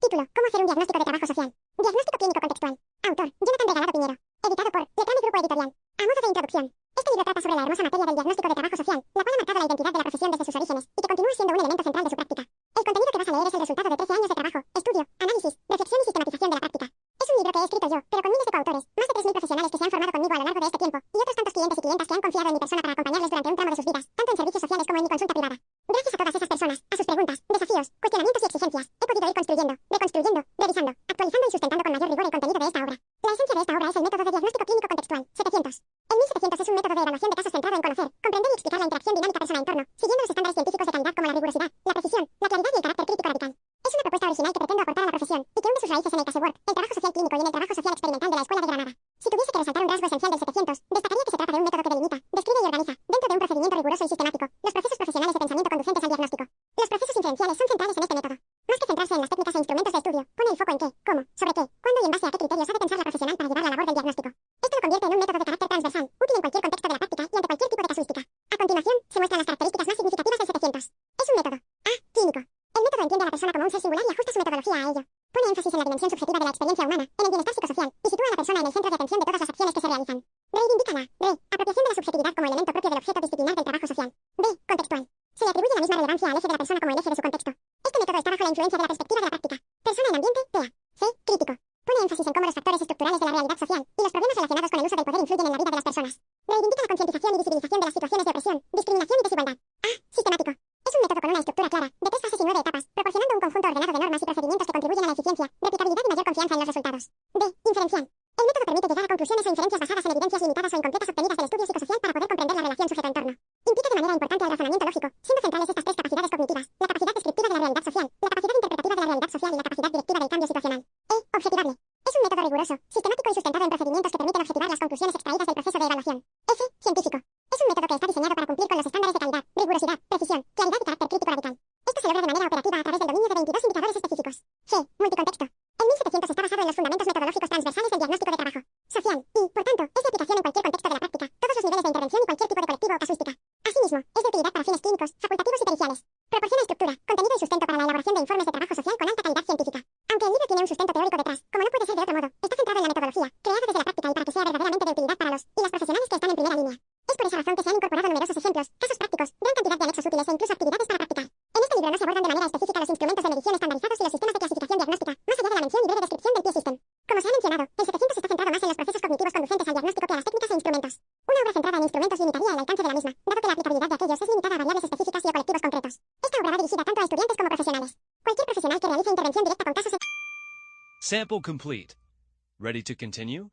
Título: ¿Cómo hacer un diagnóstico de trabajo social? Diagnóstico clínico contextual. Autor: Jonathan Regalado Piñero. Editado por Letrán Grupo Editorial. A modo de introducción, este libro trata sobre la hermosa materia del diagnóstico de trabajo social, la cual ha marcado la identidad de la profesión desde sus orígenes y que continúa siendo un elemento central de su práctica. El contenido que vas a leer es el resultado de 13 años de trabajo, estudio, análisis, reflexión y sistematización de la práctica. Es un libro que he escrito yo, pero con miles de coautores, más de 3.000 profesionales que se han formado conmigo a lo largo de este tiempo, y otros tantos clientes y clientas que han confiado en mi persona para acompañarles durante un tramo de sus vidas, tanto en servicios sociales como en mi consulta privada. Gracias a todas esas personas, a sus preguntas, desafíos, cuestionamientos y exigencias, he podido ir construyendo, deconstruyendo, revisando, actualizando y sustentando con mayor rigor el contenido de esta obra. La esencia de esta obra es el método de diagnóstico clínico contextual, 700. El 1700 es un método de evaluación de casos centrado en conocer, comprender y explicar la interacción dinámica persona-entorno, siguiendo los estándares científicos de calidad como la rigurosidad, la precisión, la claridad y el carácter crítico radical. Es una propuesta original que pretendo aportar a la profesión y que hunde sus raíces en el CASEWORK, el trabajo social clínico y en el trabajo social experimental de la Escuela de Granada. Si tuviese que resaltar un rasgo esencial del 700, destacaría que se trata de un método que delimita, describe y organiza, dentro de un procedimiento riguroso y sistemático, los procesos profesionales de pensamiento conducentes al diagnóstico. Los procesos inferenciales son centrales en este método. Más que centrarse en las técnicas e instrumentos de estudio, pone el foco en qué, cómo, sobre qué, cuándo y en base a qué criterios ha de pensar la profesional para llevar la labor del diagnóstico. Esto lo convierte en un método de carácter transversal, útil en cualquier contexto de la práctica y ante cualquier tipo de casuística. A continuación, se muestran las características más significativas del 700. Es un método. A. Clínico. El método entiende a la persona como un ser singular y ajusta su metodología a ello. Pone énfasis en la dimensión subjetiva de la experiencia humana, en el bienestar psicosocial, y sitúa a la persona en el centro de atención de todas las acciones que se realizan. Reivindica la apropiación de la subjetividad como elemento propio del objeto disciplinar del trabajo social. B. Contextual. Se le atribuye la misma relevancia al eje de la persona como el eje de su contexto. Este método está bajo la influencia de la perspectiva de la práctica. Persona en ambiente, PA. C. Crítico. Pone énfasis en cómo los factores estructurales de la realidad social y los problemas relacionados con el uso del poder influyen en la vida de las personas. Reivindica la concientización y visibilización de las situaciones de opresión, discriminación y desigualdad. A. Sistemático. Es un método con una estructura clara, de 3 fases y 9 etapas, proporcionando un conjunto ordenado de normas y procedimientos que contribuyen a la eficiencia, replicabilidad y mayor confianza en los resultados. B. Inferencial. El método permite llegar a conclusiones o inferencias basadas en evidencias limitadas o incompletas obtenidas del estudio psicosocial para poder comprender la relación sujeto-entorno. Implica de manera importante al razonamiento lógico, siendo centrales estas 3 capacidades cognitivas: la capacidad descriptiva de la realidad social, la capacidad interpretativa de la realidad social y la capacidad directiva del cambio situacional. E. Objetivable. Es un método riguroso, sistemático y sustentado en procedimientos que permiten objetivar las conclusiones extraídas del proceso de evaluación. F. Científico. Es un método que está diseñado para cumplir con los estándares de calidad, rigurosidad, precisión, claridad y carácter crítico radical. Esto se logra de manera operativa a través del dominio de 22 indicadores específicos. G. Multicontexto. El 1700 está basado en los fundamentos metodológicos transversales del diagnóstico de trabajo social y, por tanto, es de aplicación en cualquier contexto de la práctica, todos los niveles de intervención y cualquier tipo de colectivo o casuística. Asimismo, es de utilidad para fines clínicos, facultativos y periciales. Proporciona estructura, contenido y sustento para la elaboración de informes de trabajo social con alta calidad científica. Aunque el libro tiene un sustento teórico detrás, como no puede ser de otro modo, está centrado en la metodología, creada desde la práctica y para que sea verdaderamente de utilidad para los y las profesionales que están en primera línea. Es por esa razón que se han incorporado numerosos ejemplos, casos prácticos, gran cantidad de anexos útiles e incluso actividades para practicar. En este libro no se abordan de manera específica los instrumentos de medición estandarizados y los sistemas de clasificación diagnóstica, más allá de la mención y breve descripción del PIE System. Como se ha mencionado, el 700 está centrado más en los procesos cognitivos conducentes al diagnóstico que a las técnicas e instrumentos. Una obra centrada en instrumentos limitaría el alcance de la misma, dado que la aplicabilidad de aquellos es limitada a variables específicas y a colectivos concretos. Esta obra va dirigida tanto a estudiantes como profesionales. Cualquier profesional que realice intervención directa con casos. Sample complete. Ready to continue?